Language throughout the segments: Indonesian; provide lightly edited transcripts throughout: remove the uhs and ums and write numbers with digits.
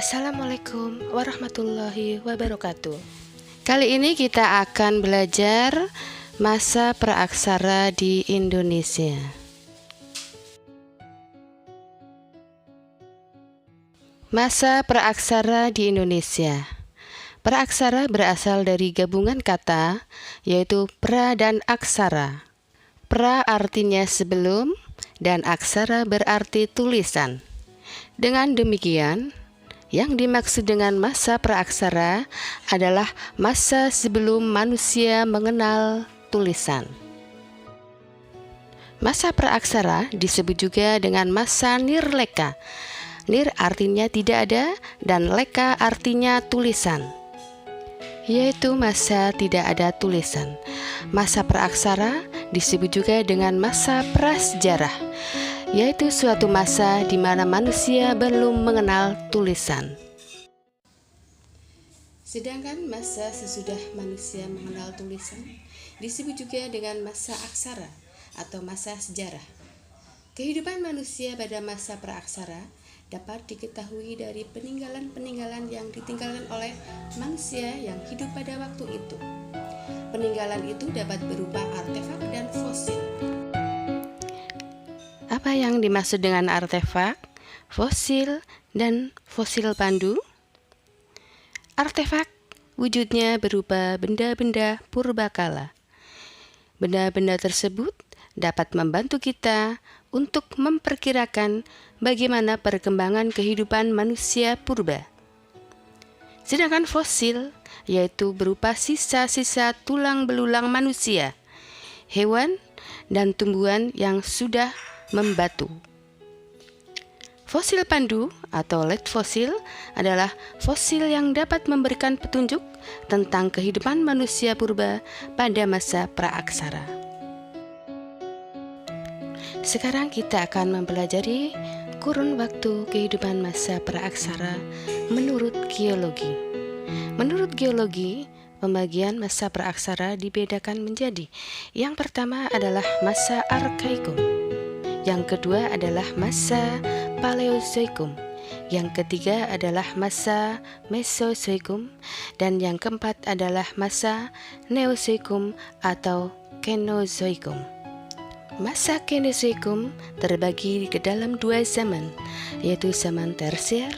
Assalamualaikum warahmatullahi wabarakatuh. Kali ini kita akan belajar masa praaksara di Indonesia. Masa praaksara di Indonesia. Praaksara berasal dari gabungan kata, yaitu pra dan aksara. Pra artinya sebelum, dan aksara berarti tulisan. Dengan demikian, yang dimaksud dengan masa praaksara adalah masa sebelum manusia mengenal tulisan. Masa praaksara disebut juga dengan masa nirleka. Nir artinya tidak ada dan leka artinya tulisan, yaitu masa tidak ada tulisan. Masa praaksara disebut juga dengan masa prasejarah, yaitu suatu masa di mana manusia belum mengenal tulisan. Sedangkan masa sesudah manusia mengenal tulisan disebut juga dengan masa aksara atau masa sejarah. Kehidupan manusia pada masa praaksara dapat diketahui dari peninggalan-peninggalan yang ditinggalkan oleh manusia yang hidup pada waktu itu. Peninggalan itu dapat berupa artefak dan fosil. Apa yang dimaksud dengan artefak, fosil, dan fosil pandu? Artefak wujudnya berupa benda-benda purbakala. Benda-benda tersebut dapat membantu kita untuk memperkirakan bagaimana perkembangan kehidupan manusia purba. Sedangkan fosil yaitu berupa sisa-sisa tulang belulang manusia, hewan, dan tumbuhan yang sudah membatu. Fosil pandu atau lead fosil adalah fosil yang dapat memberikan petunjuk tentang kehidupan manusia purba pada masa praaksara. Sekarang kita akan mempelajari kurun waktu kehidupan masa praaksara menurut geologi. Menurut geologi, pembagian masa praaksara dibedakan menjadi: yang pertama adalah masa arkaikum, yang kedua adalah masa paleozoikum, yang ketiga adalah masa mesozoikum, dan yang keempat adalah masa neozoikum atau kenozoikum. Masa kenozoikum terbagi ke dalam dua zaman, yaitu zaman tersier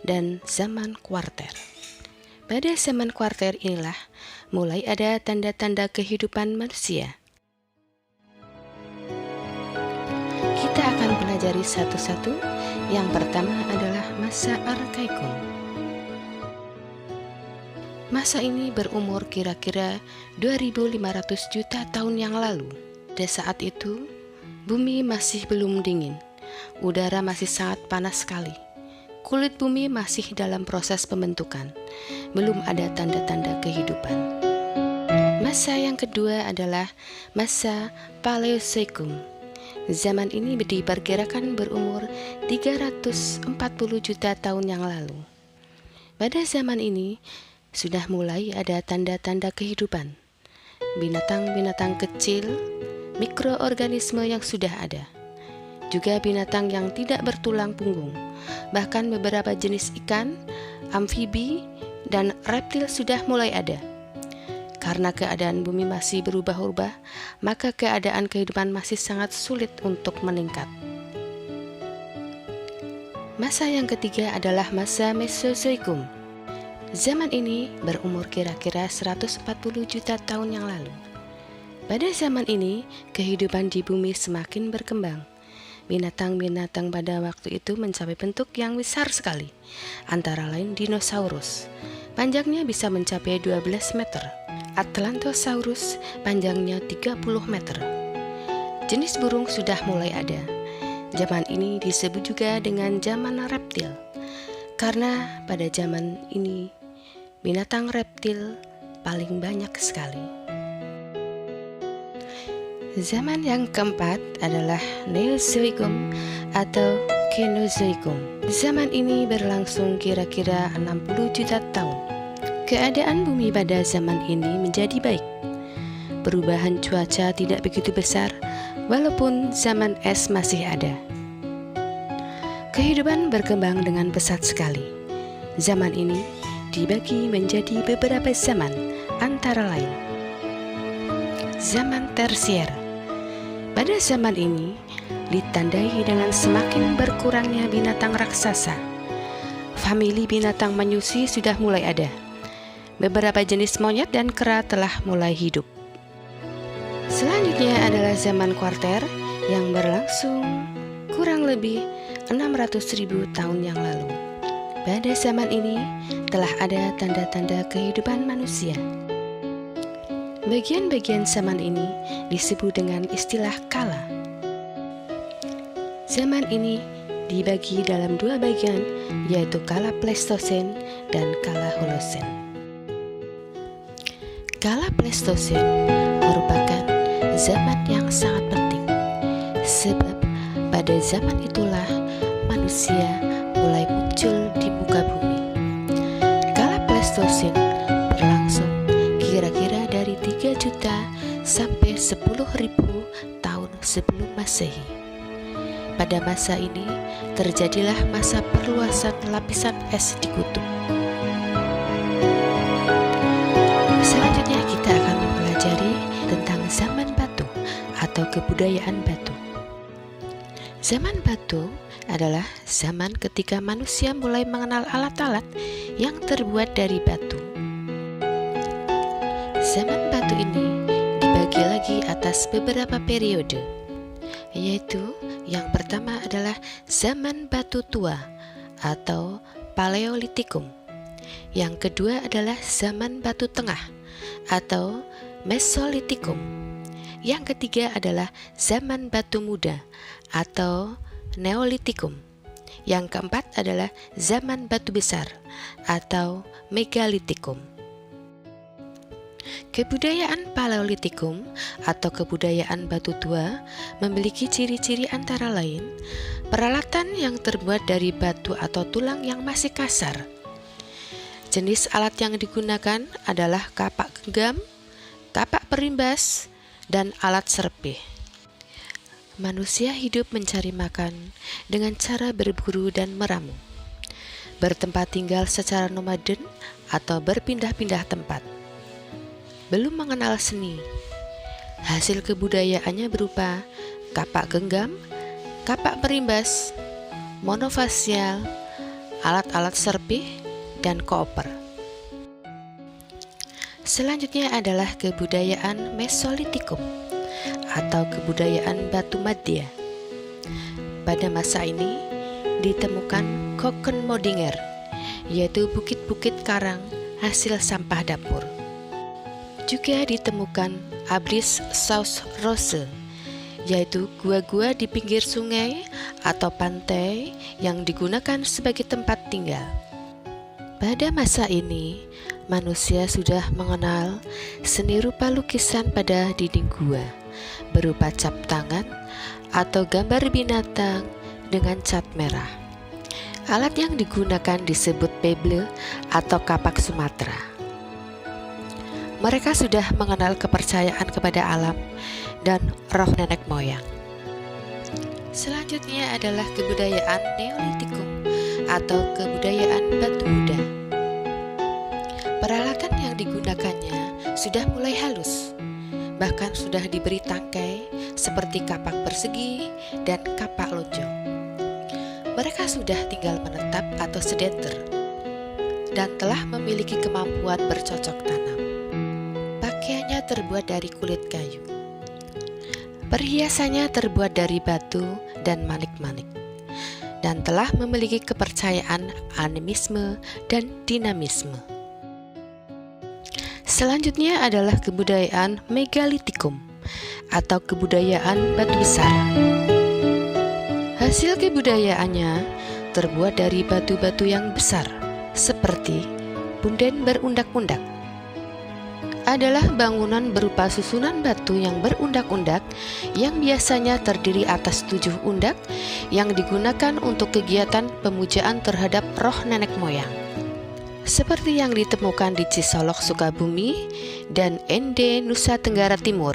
dan zaman kuarter. Pada zaman kuarter inilah mulai ada tanda-tanda kehidupan manusia. Kita akan pelajari satu-satu. Yang pertama adalah masa arkaikum. Masa ini berumur kira-kira 2500 juta tahun yang lalu. Pada saat itu, bumi masih belum dingin. Udara masih sangat panas sekali. Kulit bumi masih dalam proses pembentukan. Belum ada tanda-tanda kehidupan. Masa yang kedua adalah masa paleozoikum. Zaman ini diperkirakan berumur 340 juta tahun yang lalu. Pada zaman ini sudah mulai ada tanda-tanda kehidupan. Binatang-binatang kecil, mikroorganisme yang sudah ada. Juga binatang yang tidak bertulang punggung. Bahkan beberapa jenis ikan, amfibi, dan reptil sudah mulai ada. Karena keadaan bumi masih berubah-ubah, maka keadaan kehidupan masih sangat sulit untuk meningkat. Masa yang ketiga adalah masa mesozoikum. Zaman ini berumur kira-kira 140 juta tahun yang lalu. Pada zaman ini, kehidupan di bumi semakin berkembang. Binatang-binatang pada waktu itu mencapai bentuk yang besar sekali, antara lain dinosaurus. Panjangnya bisa mencapai 12 meter. Atlantosaurus panjangnya 30 meter. Jenis burung sudah mulai ada. Zaman ini disebut juga dengan zaman reptil, karena pada zaman ini binatang reptil paling banyak sekali. Zaman yang keempat adalah neozoikum atau kenozoikum. Zaman ini berlangsung kira-kira 60 juta tahun. Keadaan bumi pada zaman ini menjadi baik. Perubahan cuaca tidak begitu besar, walaupun zaman es masih ada. Kehidupan berkembang dengan pesat sekali. Zaman ini dibagi menjadi beberapa zaman, antara lain zaman tersier. Pada zaman ini ditandai dengan semakin berkurangnya binatang raksasa. Famili binatang menyusui sudah mulai ada. Beberapa jenis monyet dan kera telah mulai hidup. Selanjutnya adalah zaman kuarter yang berlangsung kurang lebih 600.000 tahun yang lalu. Pada zaman ini telah ada tanda-tanda kehidupan manusia. Bagian-bagian zaman ini disebut dengan istilah kala. Zaman ini dibagi dalam dua bagian, yaitu kala Pleistosen dan kala Holosen. Kala Pleistosen merupakan zaman yang sangat penting, sebab pada zaman itulah manusia mulai muncul di muka bumi. Kala Pleistosen berlangsung kira-kira dari 3 juta sampai 10.000 tahun sebelum Masehi. Pada masa ini terjadilah masa perluasan lapisan es di kutub. Selanjutnya kita akan mempelajari tentang zaman batu atau kebudayaan batu. Zaman batu adalah zaman ketika manusia mulai mengenal alat-alat yang terbuat dari batu. Zaman batu ini dibagi lagi atas beberapa periode, yaitu yang pertama adalah zaman batu tua atau Paleolitikum. Yang kedua adalah zaman batu tengah atau Mesolitikum. Yang ketiga adalah zaman batu muda atau Neolitikum. Yang keempat adalah zaman batu besar atau Megalitikum. Kebudayaan Paleolitikum atau kebudayaan batu tua memiliki ciri-ciri antara lain peralatan yang terbuat dari batu atau tulang yang masih kasar. Jenis alat yang digunakan adalah kapak genggam, kapak perimbas, dan alat serpih. Manusia hidup mencari makan dengan cara berburu dan meramu, bertempat tinggal secara nomaden atau berpindah-pindah tempat. Belum mengenal seni. Hasil kebudayaannya berupa kapak genggam, kapak perimbas, monofasial, alat-alat serpih, dan koper. Selanjutnya adalah kebudayaan Mesolitikum atau kebudayaan batu madya. Pada masa ini ditemukan Kockenmodinger, yaitu bukit-bukit karang hasil sampah dapur. Juga ditemukan Abrisz Saus Rose, yaitu gua-gua di pinggir sungai atau pantai yang digunakan sebagai tempat tinggal. Pada masa ini, manusia sudah mengenal seni rupa lukisan pada dinding gua berupa cap tangan atau gambar binatang dengan cat merah. Alat yang digunakan disebut pebble atau kapak Sumatera. Mereka sudah mengenal kepercayaan kepada alam dan roh nenek moyang. Selanjutnya adalah kebudayaan Neolitikum atau kebudayaan batu muda. Peralatan yang digunakannya sudah mulai halus, bahkan sudah diberi tangkai seperti kapak persegi dan kapak lonjong. Mereka sudah tinggal menetap atau sedeter dan telah memiliki kemampuan bercocok tanam. Pakaiannya terbuat dari kulit kayu. Perhiasannya terbuat dari batu dan manik-manik, dan telah memiliki kepercayaan animisme dan dinamisme. Selanjutnya adalah kebudayaan Megalitikum atau kebudayaan batu besar. Hasil kebudayaannya terbuat dari batu-batu yang besar, seperti punden berundak-undak. Adalah bangunan berupa susunan batu yang berundak-undak yang biasanya terdiri atas 7 undak yang digunakan untuk kegiatan pemujaan terhadap roh nenek moyang, seperti yang ditemukan di Cisolok, Sukabumi, dan Ende, Nusa Tenggara Timur.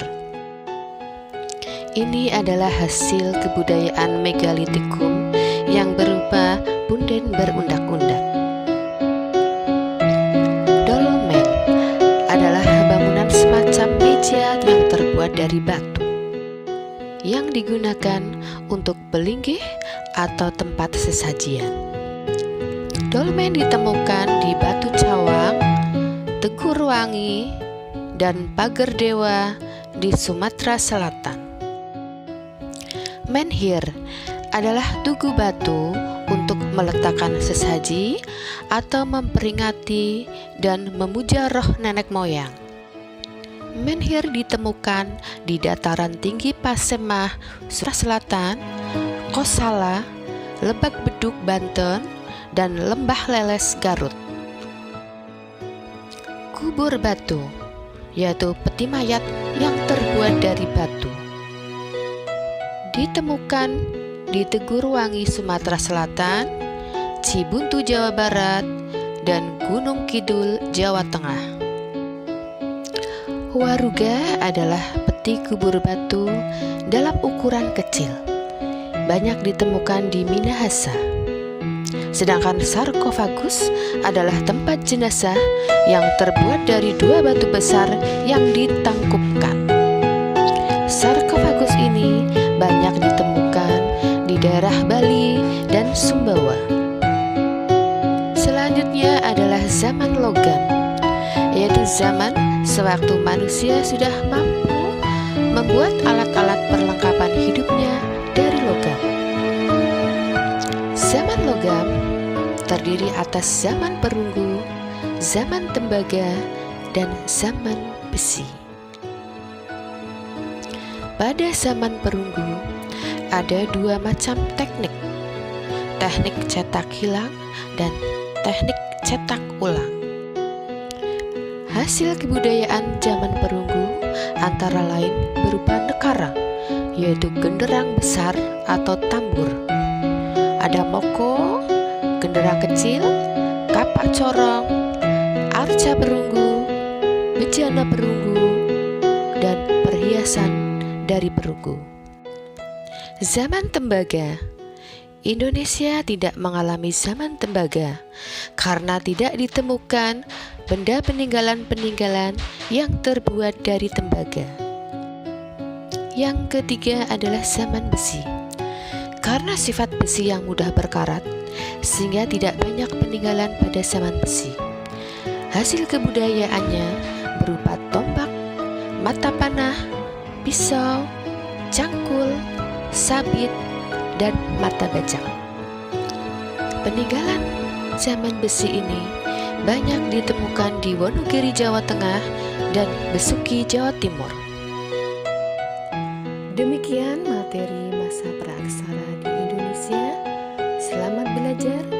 Ini adalah hasil kebudayaan Megalitikum yang berupa punden berundak-undak. dari batu yang digunakan untuk pelinggih atau tempat sesajian. Dolmen ditemukan di Batu Cawang, Tegur Wangi, dan Pager Dewa di Sumatera Selatan. Menhir adalah tugu batu untuk meletakkan sesaji atau memperingati dan memuja roh nenek moyang. Menhir ditemukan di dataran tinggi Pasemah, Sumatera Selatan, Kosala, Lebak Beduk, Banten, dan Lembah Leles, Garut. Kubur batu, yaitu peti mayat yang terbuat dari batu, ditemukan di Tegur Wangi, Sumatera Selatan, Cibuntu, Jawa Barat, dan Gunung Kidul, Jawa Tengah. Waruga adalah peti kubur batu dalam ukuran kecil, banyak ditemukan di Minahasa. Sedangkan sarkofagus adalah tempat jenazah yang terbuat dari dua batu besar yang ditangkupkan. Sarkofagus ini banyak ditemukan di daerah Bali dan Sumbawa. Selanjutnya adalah zaman logam, yaitu zaman sewaktu manusia sudah mampu membuat alat-alat perlengkapan hidupnya dari logam. Zaman logam terdiri atas zaman perunggu, zaman tembaga, dan zaman besi. Pada zaman perunggu ada dua macam teknik: teknik cetak hilang dan teknik cetak ulang. Hasil kebudayaan zaman perunggu antara lain berupa nekara, yaitu genderang besar atau tambur. Ada moko, genderang kecil, kapak corong, arca perunggu, bejana perunggu, dan perhiasan dari perunggu. Zaman tembaga. Indonesia tidak mengalami zaman tembaga karena tidak ditemukan benda peninggalan-peninggalan yang terbuat dari tembaga. Yang ketiga adalah zaman besi. Karena sifat besi yang mudah berkarat, sehingga tidak banyak peninggalan pada zaman besi. Hasil kebudayaannya berupa tombak, mata panah, pisau, cangkul, sabit, dan mata bajak. Peninggalan zaman besi ini banyak ditemukan di Wonogiri, Jawa Tengah, dan Besuki, Jawa Timur. Demikian materi masa praaksara di Indonesia. Selamat belajar.